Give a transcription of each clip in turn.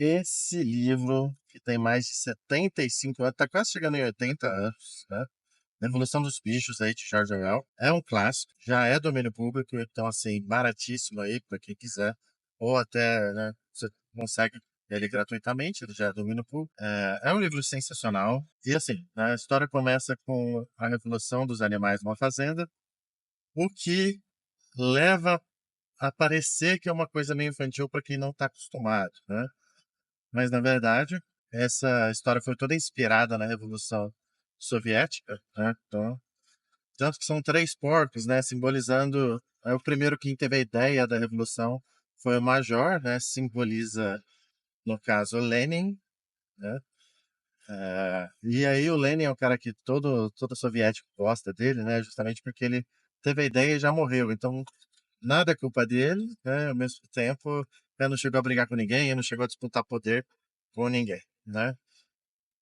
Esse livro, que tem mais de 75 anos, tá quase chegando em 80 anos, né? Revolução dos Bichos aí de George Orwell. É um clássico, já é domínio público, então assim, baratíssimo aí para quem quiser. Ou até, né, você consegue ele gratuitamente, ele já é domínio público. É um livro sensacional. E assim, né, a história começa com a revolução dos animais numa fazenda, o que leva a parecer que é uma coisa meio infantil para quem não está acostumado, né? Mas, na verdade, essa história foi toda inspirada na Revolução Soviética, né? Então, tanto que são três porcos, né? Simbolizando. O primeiro que teve a ideia da Revolução foi o Major, né? Simboliza, no caso, Lenin, né? E aí o Lenin é um cara que todo soviético gosta dele, né? Justamente porque ele teve a ideia e já morreu. Então, nada é culpa dele, né? Ao mesmo tempo, ele não chegou a brigar com ninguém, ele não chegou a disputar poder com ninguém, né?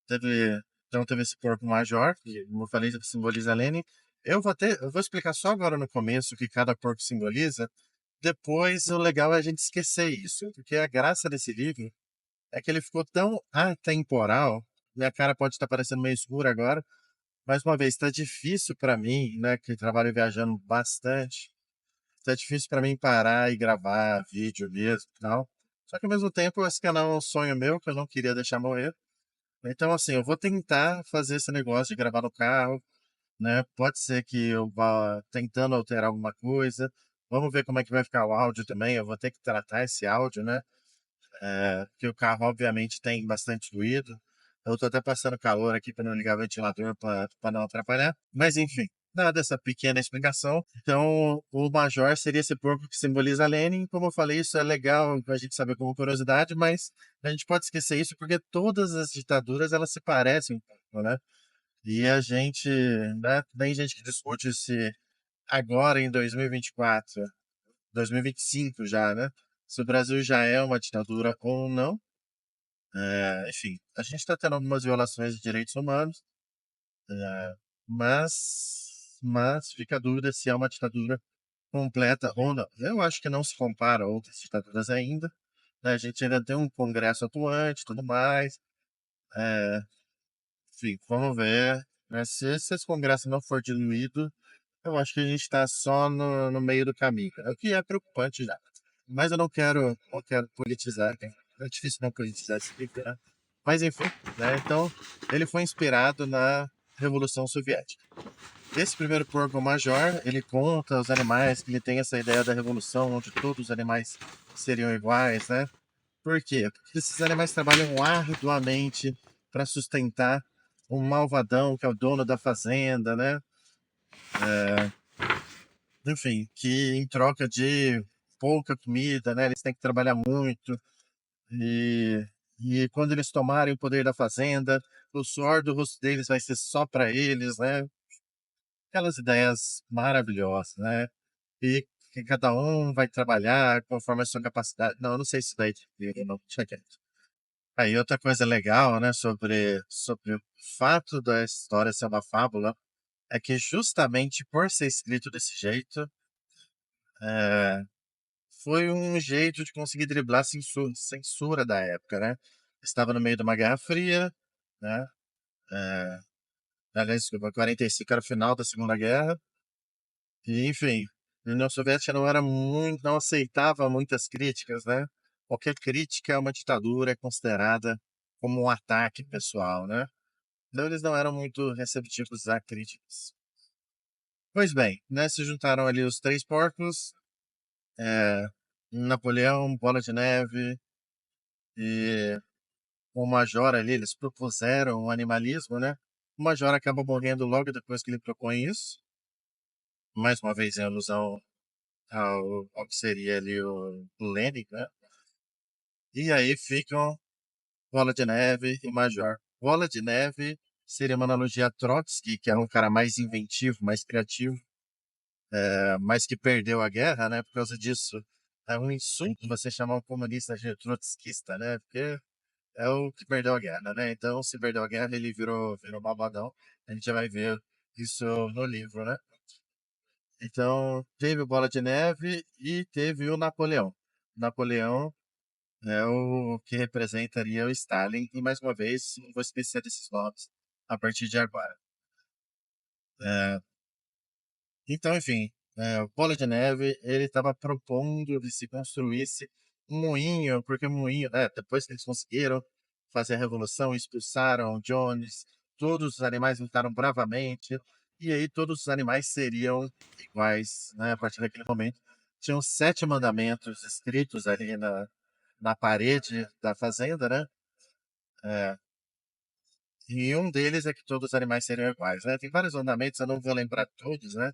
Teve, então teve esse corpo major, que, como eu falei, simboliza Lenin. Eu vou explicar só agora no começo o que cada corpo simboliza. Depois, o legal é a gente esquecer isso, porque a graça desse livro é que ele ficou tão atemporal. Minha cara pode estar parecendo meio escura agora, mais uma vez, está difícil para mim, né, que trabalho viajando bastante, está difícil para mim parar e gravar vídeo mesmo e tal. Só que ao mesmo tempo, esse canal é um sonho meu que eu não queria deixar morrer. Então, assim, eu vou tentar fazer esse negócio de gravar no carro, né? Pode ser que eu vá tentando alterar alguma coisa. Vamos ver como é que vai ficar o áudio também. Eu vou ter que tratar esse áudio, né? Porque o carro, obviamente, tem bastante ruído. Eu tô até passando calor aqui para não ligar o ventilador para não atrapalhar. Mas, enfim, dada essa pequena explicação. Então, o Major seria esse porco que simboliza Lenin. Como eu falei, isso é legal a gente saber como curiosidade, mas a gente pode esquecer isso porque todas as ditaduras elas se parecem um pouco, né? E a gente, né? Tem gente que discute se agora em 2024, 2025 já, né? Se o Brasil já é uma ditadura ou não. Enfim, a gente está tendo algumas violações de direitos humanos, é, mas fica a dúvida se é uma ditadura completa ou não. Eu acho que não se compara a outras ditaduras ainda, né? A gente ainda tem um Congresso atuante, e tudo mais. É, enfim, vamos ver, né? Se esse Congresso não for diluído, eu acho que a gente está só no meio do caminho, o que é preocupante já. Mas eu não quero politizar, né? É difícil não politizar esse livro, né? Mas enfim, né? Então, ele foi inspirado na Revolução Soviética. Esse primeiro porco major, ele conta os animais, que ele tem essa ideia da revolução, onde todos os animais seriam iguais, né? Por quê? Porque esses animais trabalham arduamente para sustentar um malvadão que é o dono da fazenda, né? Enfim, que em troca de pouca comida, né? Eles têm que trabalhar muito e, e quando eles tomarem o poder da fazenda, o suor do rosto deles vai ser só para eles, né? Aquelas ideias maravilhosas, né? E que cada um vai trabalhar conforme a sua capacidade. Não, eu não sei se daí não, deixa quieto. Aí outra coisa legal, né, sobre o fato da história ser uma fábula, é que justamente por ser escrito desse jeito, é, foi um jeito de conseguir driblar a censura da época, né? Estava no meio de uma Guerra Fria, né? É, aliás, desculpa, 45 era o final da Segunda Guerra, e enfim, a União Soviética não era muito, não aceitava muitas críticas, né? Qualquer crítica a uma ditadura é considerada como um ataque pessoal, né? Então eles não eram muito receptivos a críticas. Pois bem, né? Se juntaram ali os três porcos, é, Napoleão, Bola de Neve e o Major ali, eles propuseram o animalismo, né? O Major acaba morrendo logo depois que ele propõe isso, mais uma vez em alusão ao que seria ali o Lenin, né? E aí ficam Bola de Neve e Major. Bola de Neve seria uma analogia a Trotsky, que era um cara mais inventivo, mais criativo, mas que perdeu a guerra, né? Por causa disso, é um insulto você chamar um comunista de trotskista, né? Porque é o que perdeu a guerra, né? Então, se perdeu a guerra, ele virou malvadão. A gente já vai ver isso no livro, né? Então, teve o Bola de Neve e teve o Napoleão. Napoleão é o que representaria o Stalin, e mais uma vez, não vou esquecer desses nomes a partir de agora. É, então, enfim, o Bola de Neve, ele estava propondo que se construísse um moinho, porque o moinho, né, depois que eles conseguiram fazer a revolução, expulsaram Jones, todos os animais lutaram bravamente, e aí todos os animais seriam iguais, né, a partir daquele momento. Tinham 7 mandamentos escritos ali na parede da fazenda, né? É, e um deles é que todos os animais seriam iguais, né? Tem vários mandamentos, eu não vou lembrar todos, né?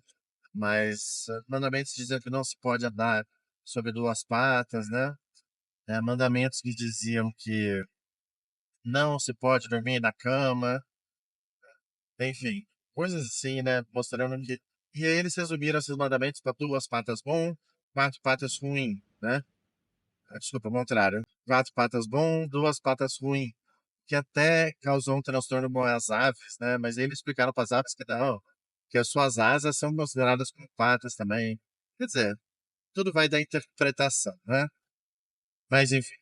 Mas mandamentos dizem que não se pode andar sobre duas patas, né? Mandamentos que diziam que não se pode dormir na cama, enfim, coisas assim, né? Mostrando que. E aí eles resumiram esses mandamentos para duas patas bom, quatro patas ruim, né? Desculpa, ao contrário. Quatro patas bom, duas patas ruim. Que até causou um transtorno com as aves, né? Mas eles explicaram para as aves que não, que as suas asas são consideradas como patas também. Quer dizer, tudo vai da interpretação, né? Mas enfim,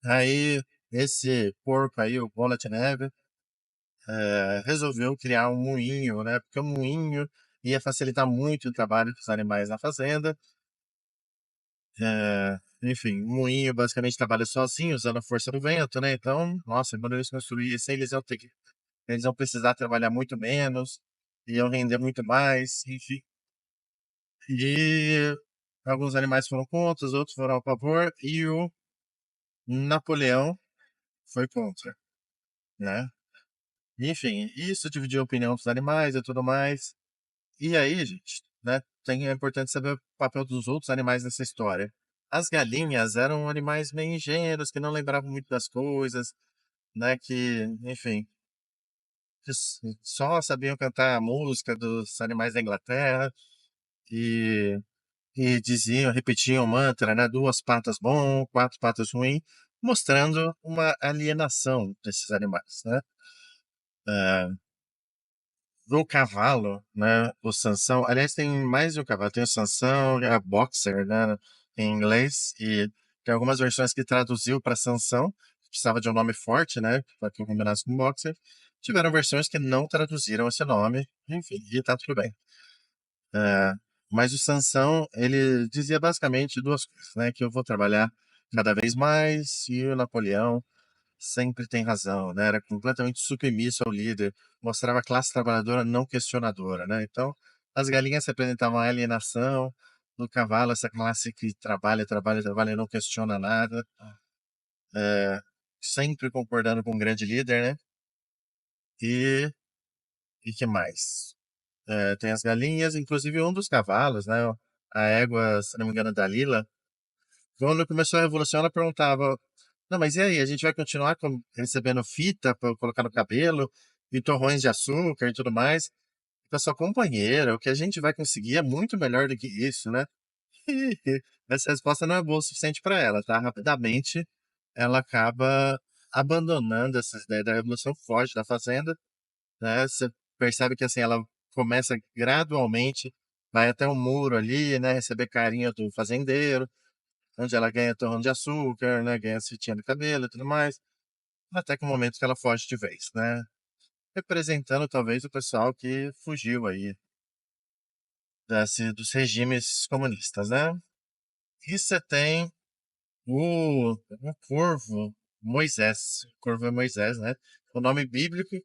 aí esse porco aí, o Bola de Neve, resolveu criar um moinho, né? Porque o moinho ia facilitar muito o trabalho dos animais na fazenda. Enfim, o moinho basicamente trabalha sozinho, usando a força do vento, né? Então, nossa, quando eles construíssem, eles iam precisar trabalhar muito menos, iam render muito mais, enfim. E alguns animais foram contra, os outros foram a favor, e o Napoleão foi contra, né? Enfim, isso dividiu a opinião dos animais e tudo mais. E aí, gente, né? É importante saber o papel dos outros animais nessa história. As galinhas eram animais meio ingênuos, que não lembravam muito das coisas, né? Que, enfim, só sabiam cantar a música dos animais da Inglaterra e, e diziam, repetiam o mantra, né? Duas patas bom, quatro patas ruim, mostrando uma alienação desses animais, né? Ah, do cavalo, né? O Sansão, aliás, tem mais de um cavalo, tem o Sansão, a Boxer, né? Em inglês, e tem algumas versões que traduziu para Sansão, precisava de um nome forte, né? Para que combinasse com Boxer. Tiveram versões que não traduziram esse nome, enfim, e tá tudo bem. É, mas o Sansão, ele dizia basicamente duas coisas, né? Que eu vou trabalhar cada vez mais, e o Napoleão sempre tem razão, né? Era completamente submisso ao líder, mostrava a classe trabalhadora não questionadora, né? Então, as galinhas representavam a alienação, no cavalo, essa classe que trabalha, trabalha, trabalha e não questiona nada, é, sempre concordando com o grande líder, né? E, e que mais? Tem as galinhas, inclusive um dos cavalos, né? A égua, se não me engano, da Lila. Quando começou a revolução, ela perguntava: Não, mas e aí? A gente vai continuar recebendo fita para colocar no cabelo e torrões de açúcar e tudo mais? Para sua companheira, o que a gente vai conseguir é muito melhor do que isso, né? E essa resposta não é boa o suficiente para ela, tá? Rapidamente, ela acaba abandonando essa ideia da revolução, foge da fazenda, né? Você percebe que assim ela começa gradualmente, vai até o muro ali, né? Receber carinho do fazendeiro, onde ela ganha torrão de açúcar, né? Ganha fitinha de cabelo e tudo mais, até que o momento que ela foge de vez, né? Representando talvez o pessoal que fugiu aí dos regimes comunistas, né? E você tem o corvo Moisés, o corvo é Moisés, né? O nome bíblico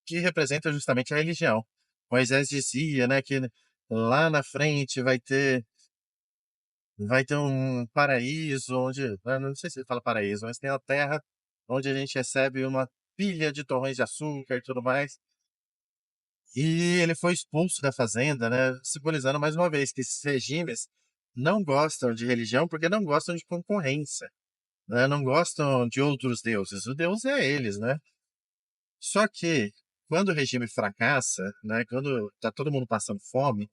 que representa justamente a religião. Moisés dizia, né, que lá na frente vai ter um paraíso onde, não sei se ele fala paraíso, mas tem a terra onde a gente recebe uma pilha de torrões de açúcar e tudo mais. E ele foi expulso da fazenda, né, simbolizando mais uma vez que esses regimes não gostam de religião porque não gostam de concorrência, né, não gostam de outros deuses. O deus é eles, né? Só que quando o regime fracassa, né, quando tá todo mundo passando fome,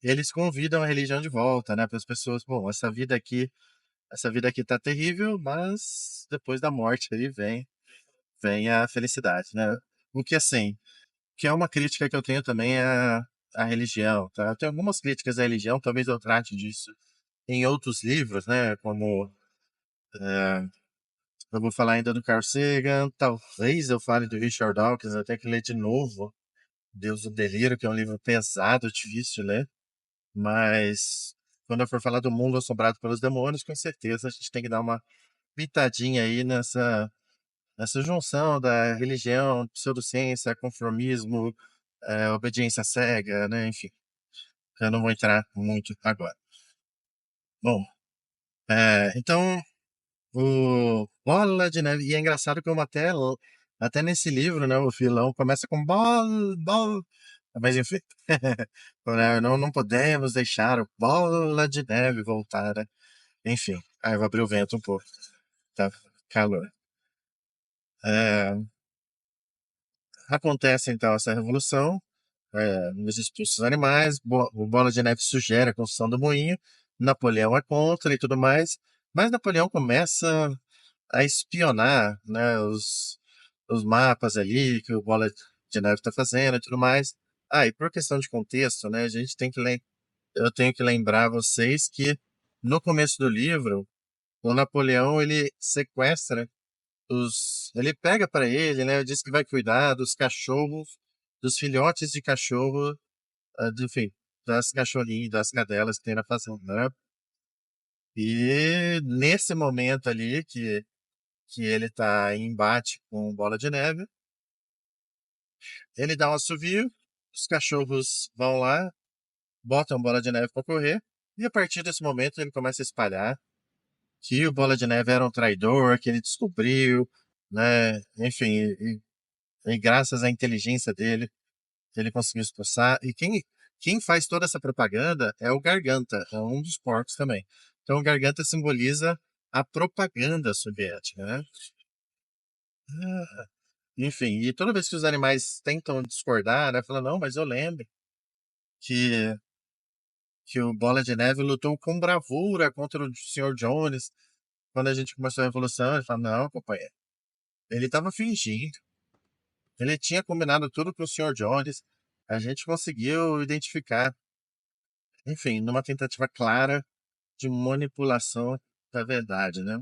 eles convidam a religião de volta, né, para as pessoas, bom, essa vida aqui tá terrível, mas depois da morte aí vem a felicidade, né? O que assim, que é uma crítica que eu tenho também à religião, tá? Eu tenho algumas críticas à religião, talvez eu trate disso em outros livros, né, como É, eu vou falar ainda do Carl Sagan, talvez eu fale do Richard Dawkins, até que ler de novo Deus do Delírio, que é um livro pesado, difícil de ler, mas quando eu for falar do Mundo Assombrado pelos Demônios, com certeza a gente tem que dar uma pitadinha aí nessa junção da religião, pseudociência, conformismo, obediência cega, né? Enfim, eu não vou entrar muito agora. Bom, então, o Bola de Neve, e é engraçado como até nesse livro, né, o vilão começa com bola, mas enfim, né, não podemos deixar o Bola de Neve voltar, né? Enfim, aí eu vou abrir o vento um pouco, tá calor. É, acontece então essa revolução, nos expulsos animais, o Bola de Neve sugere a construção do moinho, Napoleão é contra e tudo mais, mas Napoleão começa a espionar, né, os mapas ali que o Bola de Neve está fazendo e tudo mais. Ah, e por questão de contexto, né, a gente tem que eu tenho que lembrar vocês que no começo do livro, o Napoleão ele sequestra ele pega para ele, né, diz que vai cuidar dos cachorros, dos filhotes de cachorro, enfim, das cachorrinhas, das cadelas que tem na fazenda, né? E nesse momento ali que ele tá em embate com Bola de Neve, ele dá um assovio, os cachorros vão lá, botam Bola de Neve para correr, e a partir desse momento ele começa a espalhar que o Bola de Neve era um traidor, que ele descobriu, né? Enfim, e graças à inteligência dele, ele conseguiu expulsar. E quem faz toda essa propaganda é o Garganta, é um dos porcos também. Então o Garganta simboliza a propaganda soviética, né? Enfim, e toda vez que os animais tentam discordar, né, falam, não, mas eu lembro que, que o Bola de Neve lutou com bravura contra o Senhor Jones quando a gente começou a Revolução. Ele fala, não, companheiro, ele estava fingindo. Ele tinha combinado tudo com o Senhor Jones. A gente conseguiu identificar, enfim, numa tentativa clara de manipulação da verdade, né?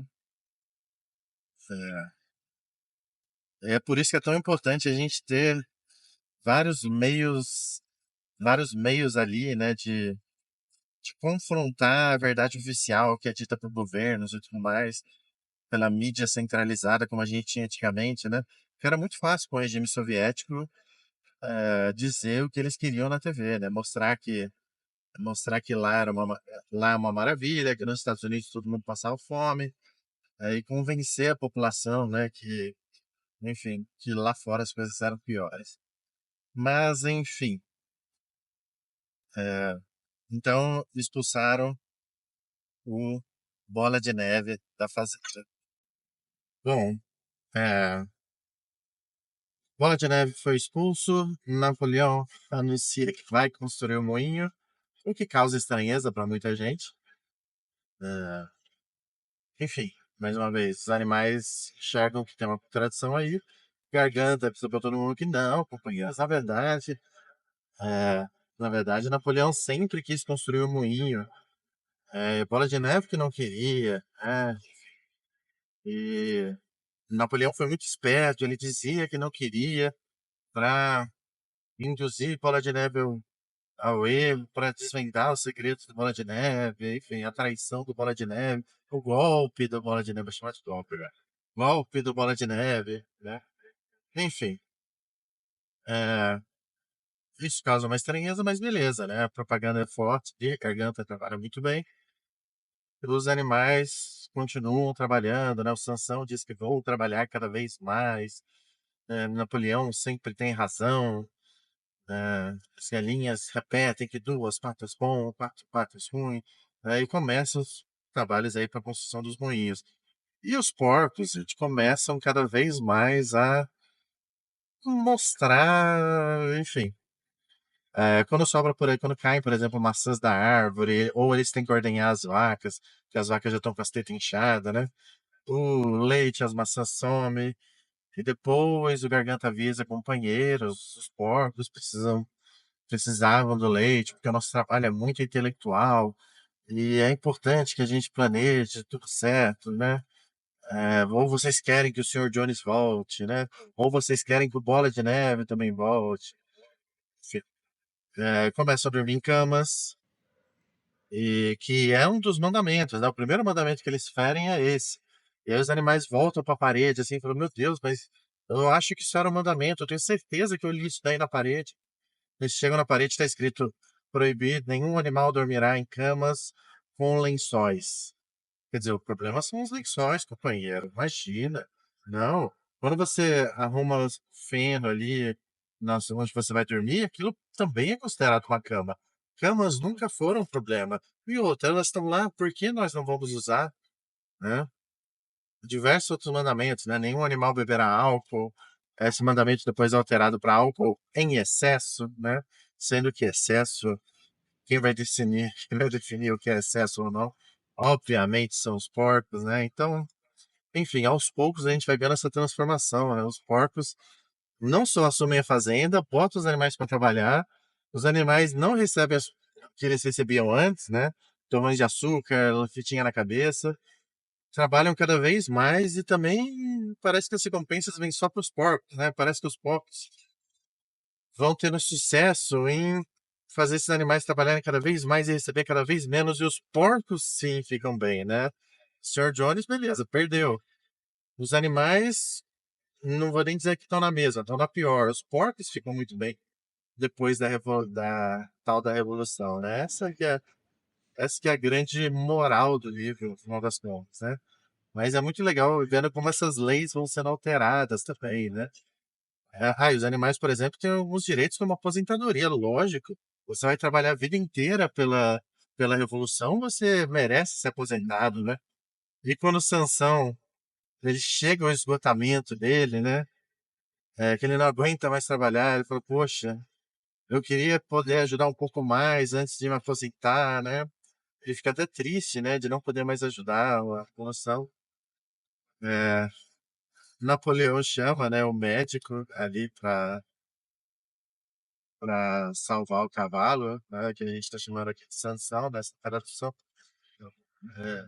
É por isso que é tão importante a gente ter vários meios, vários meios ali, né, de confrontar a verdade oficial que é dita por governos e tudo mais, pela mídia centralizada como a gente tinha antigamente, né? Que era muito fácil com o regime soviético dizer o que eles queriam na TV, né? Mostrar que lá é uma maravilha, que nos Estados Unidos todo mundo passava fome, e convencer a população, né, que, enfim, que lá fora as coisas eram piores. Mas, enfim, é, então expulsaram o Bola de Neve da fazenda. Bom, é, Bola de Neve foi expulso, Napoleão anuncia que vai construir o moinho, o que causa estranheza para muita gente. É, enfim, mais uma vez, os animais enxergam que tem uma contradição aí. Garganta avisou para todo mundo que não, companheiros, é, na verdade, Napoleão sempre quis construir um moinho. Bola de Neve que não queria. E Napoleão foi muito esperto, ele dizia que não queria para induzir Bola de Neve ao erro, para desvendar os segredos do Bola de Neve, enfim, a traição do Bola de Neve, o golpe do Bola de Neve, vou chamar de golpe, velho. Golpe do Bola de Neve, né? Enfim, é, isso causa uma estranheza, mas beleza, né? A propaganda é forte, a garganta trabalha muito bem. Os animais continuam trabalhando, né? O Sansão diz que vão trabalhar cada vez mais. Napoleão sempre tem razão. As galinhas repetem que duas patas bom, quatro patas ruim. Aí começam os trabalhos aí para a construção dos moinhos. E os porcos, gente, começam cada vez mais a mostrar, enfim. Quando sobra por aí, quando caem, por exemplo, maçãs da árvore, ou eles têm que ordenhar as vacas, que as vacas já estão com as tetas inchadas, né? O leite, as maçãs somem, e depois o garganta avisa companheiros, os porcos precisavam do leite, porque o nosso trabalho é muito intelectual, e é importante que a gente planeje tudo certo, né? ou vocês querem que o Senhor Jones volte, né? Ou vocês querem que o Bola de Neve também volte. Enfim, começam a dormir em camas, e que é um dos mandamentos, né? O primeiro mandamento que eles ferem é esse. E aí os animais voltam para a parede, assim, falam, meu Deus, mas eu acho que isso era um mandamento, eu tenho certeza que eu li isso daí na parede. Eles chegam na parede, está escrito, proibido, nenhum animal dormirá em camas com lençóis. Quer dizer, o problema são os lençóis, companheiro. Imagina. Não. Quando você arruma feno ali onde você vai dormir, aquilo também é considerado uma cama. Camas nunca foram um problema. E outra, elas estão lá, por que nós não vamos usar, né? Diversos outros mandamentos, né? Nenhum animal beberá álcool. Esse mandamento depois é alterado para álcool em excesso, né? Sendo que excesso, quem vai definir o que é excesso ou não? Obviamente são os porcos, né? Então, enfim, aos poucos a gente vai vendo essa transformação, né? Os porcos não só assumem a fazenda, botam os animais para trabalhar, os animais não recebem o que eles recebiam antes, né? Torrões de açúcar, fitinha na cabeça, trabalham cada vez mais e também parece que as recompensas vêm só para os porcos, né? Parece que os porcos vão tendo sucesso em fazer esses animais trabalharem cada vez mais e receber cada vez menos, e os porcos sim ficam bem, né? O Sr. Jones, beleza, perdeu. Os animais, não vou nem dizer que estão na mesa, estão na pior. Os porcos ficam muito bem depois da tal da revolução, né? Essa que é a grande moral do livro, no final das contas, né? Mas é muito legal vendo como essas leis vão sendo alteradas também, né? Os animais, por exemplo, têm alguns direitos como aposentadoria, lógico. Você vai trabalhar a vida inteira pela revolução, você merece ser aposentado, né? E quando o Sansão, ele chega ao esgotamento dele, né? Que ele não aguenta mais trabalhar, ele falou, poxa, eu queria poder ajudar um pouco mais antes de me aposentar, né? Ele fica até triste, né, de não poder mais ajudar a população. É, Napoleão chama, né, o médico ali para salvar o cavalo, né, que a gente está chamando aqui de Sansão, nessa tradução. É,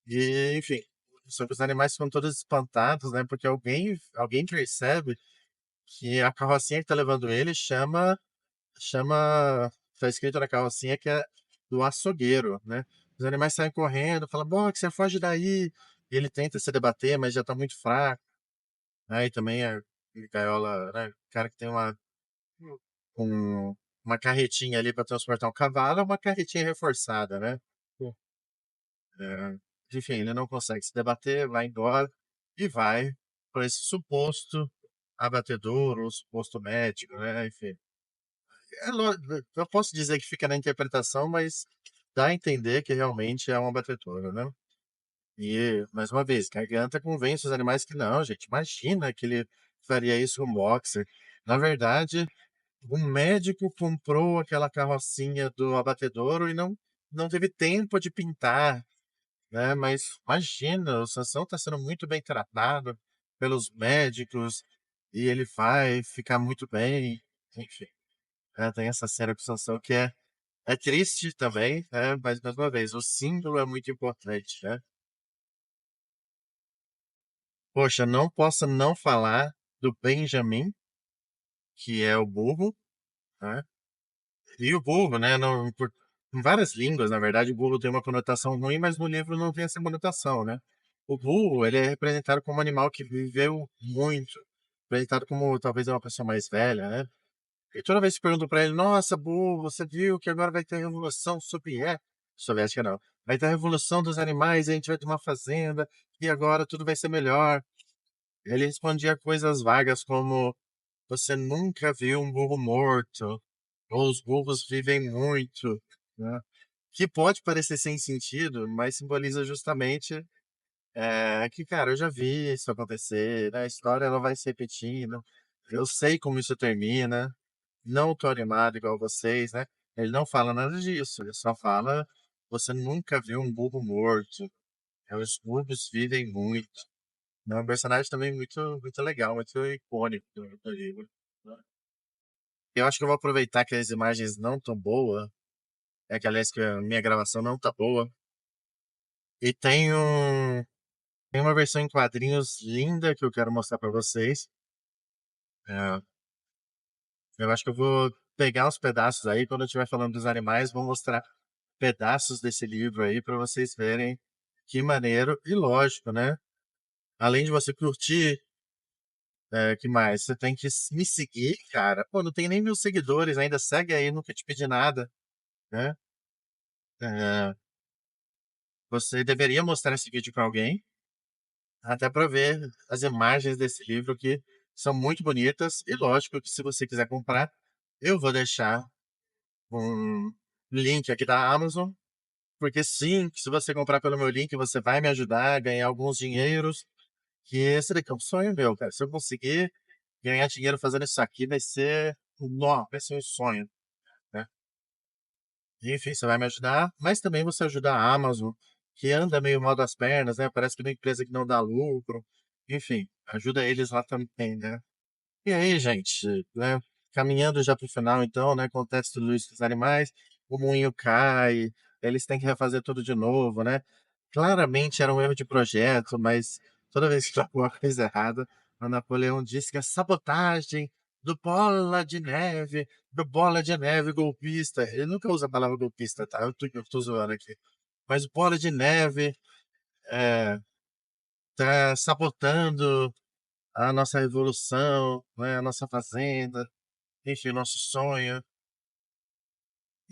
e, enfim, só que os animais ficam todos espantados, né, porque alguém percebe que a carrocinha que está levando ele tá escrito na carrocinha que é do açougueiro, né? Os animais saem correndo, falam, Box, foge daí. E ele tenta se debater, mas já tá muito fraco. Aí também a gaiola, né? O cara que tem um- uma carretinha ali para transportar um cavalo, é uma carretinha reforçada, né? É, enfim, ele não consegue se debater, vai embora e vai para esse suposto abatedouro, suposto médico, né? Enfim. Eu posso dizer que fica na interpretação, mas dá a entender que realmente é uma batedouro, né? E, mais uma vez, Garganta convence os animais que não, gente, imagina que ele faria isso com o boxer. Na verdade, um médico comprou aquela carrocinha do abatedouro e não teve tempo de pintar, né? Mas imagina, o Sansão está sendo muito bem tratado pelos médicos e ele vai ficar muito bem, enfim. Tem essa cena com o Sansão que é triste também, né? Mas, mais uma vez, o símbolo é muito importante, né? Poxa, não posso não falar do Benjamin, que é o burro, né? E o burro, né? Em várias línguas, na verdade, o burro tem uma conotação ruim, mas no livro não tem essa conotação, né? O burro, ele é representado como um animal que viveu muito, representado como talvez uma pessoa mais velha, né? E toda vez que pergunto pra ele, nossa, burro, você viu que agora vai ter revolução soviética não, vai ter a revolução dos animais, a gente vai ter uma fazenda, e agora tudo vai ser melhor. Ele respondia coisas vagas como, você nunca viu um burro morto, ou os burros vivem muito, né? Que pode parecer sem sentido, mas simboliza justamente que, cara, eu já vi isso acontecer, né? A história ela vai se repetindo, eu sei como isso termina, não tô animado igual vocês, né? Ele não fala nada disso, ele só fala: você nunca viu um burro morto. Os burros vivem muito. É um personagem também muito, muito legal, muito icônico do livro, né? Eu acho que eu vou aproveitar que as imagens não tão boas, aliás que a minha gravação não tá boa, e tem Tem uma versão em quadrinhos linda que eu quero mostrar para vocês. É, eu acho que eu vou pegar uns pedaços aí, quando eu estiver falando dos animais, vou mostrar pedaços desse livro aí para vocês verem que maneiro. E lógico, né? Além de você curtir, que mais? Você tem que me seguir, cara. Pô, não tem nem 1.000 seguidores ainda. Segue aí, nunca te pedi nada, né? É, você deveria mostrar esse vídeo para alguém, até para ver as imagens desse livro que são muito bonitas. E lógico que se você quiser comprar, eu vou deixar um link aqui da Amazon, porque sim, se você comprar pelo meu link, você vai me ajudar a ganhar alguns dinheiros, que esse daqui é um sonho meu, cara. Se eu conseguir ganhar dinheiro fazendo isso aqui, vai ser um sonho, né? Enfim, você vai me ajudar, mas também você ajuda a Amazon, que anda meio mal das pernas, né? Parece que é uma empresa que não dá lucro. Enfim, ajuda eles lá também, né? E aí, gente, né? Caminhando já para o final, então, né? Acontece tudo isso com os animais, o moinho cai, eles têm que refazer tudo de novo, né? Claramente era um erro de projeto, mas toda vez que dá alguma coisa errada, o Napoleão disse que a sabotagem do Bola de Neve golpista. Ele nunca usa a palavra golpista, tá? Eu tô zoando aqui. Mas o Bola de Neve é, tá sabotando a nossa revolução, né? A nossa fazenda, enfim, o nosso sonho.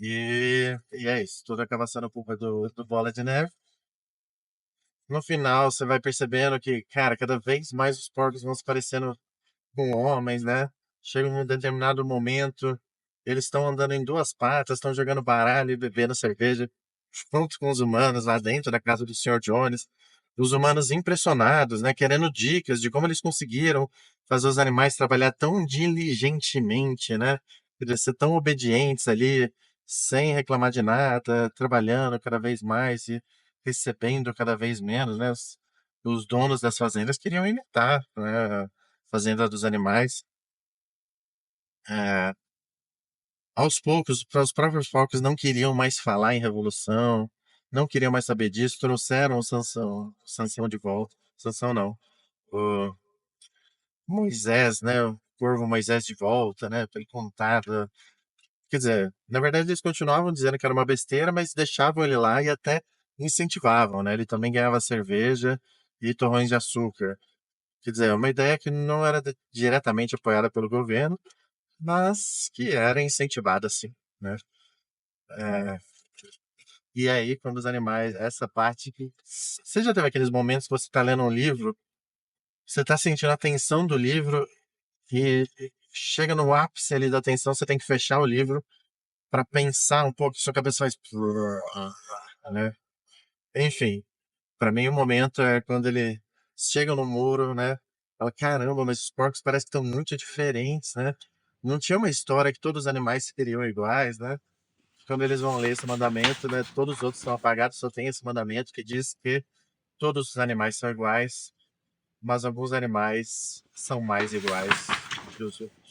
E é isso, tudo acaba sendo culpa do Bola de Neve. No final, você vai percebendo que, cara, cada vez mais os porcos vão se parecendo com homens, né? Chega um determinado momento, eles estão andando em duas patas, estão jogando baralho e bebendo cerveja junto com os humanos lá dentro da casa do Senhor Jones. Os humanos impressionados, né? Querendo dicas de como eles conseguiram fazer os animais trabalhar tão diligentemente, né? Eles ser tão obedientes ali, sem reclamar de nada, trabalhando cada vez mais e recebendo cada vez menos, né? Os donos das fazendas queriam imitar, né, a fazenda dos animais. É, aos poucos, os próprios porcos não queriam mais falar em revolução, não queriam mais saber disso, trouxeram o Sansão de volta. Sansão não, o Moisés, né, o corvo Moisés de volta, né, para ele contar. Quer dizer, na verdade eles continuavam dizendo que era uma besteira, mas deixavam ele lá e até incentivavam, né? Ele também ganhava cerveja e torrões de açúcar. Quer dizer, é uma ideia que não era diretamente apoiada pelo governo, mas que era incentivada sim, né? É, e aí, quando os animais, essa parte que. Você já teve aqueles momentos que você está lendo um livro, você está sentindo a tensão do livro e chega no ápice ali da tensão, você tem que fechar o livro para pensar um pouco, sua cabeça faz. Né? Enfim, para mim o momento é quando ele chega no muro, né? Fala, caramba, mas os porcos parecem que estão muito diferentes, né? Não tinha uma história que todos os animais seriam iguais, né? Quando eles vão ler esse mandamento, né? Todos os outros estão apagados, só tem esse mandamento que diz que todos os animais são iguais, mas alguns animais são mais iguais que os outros.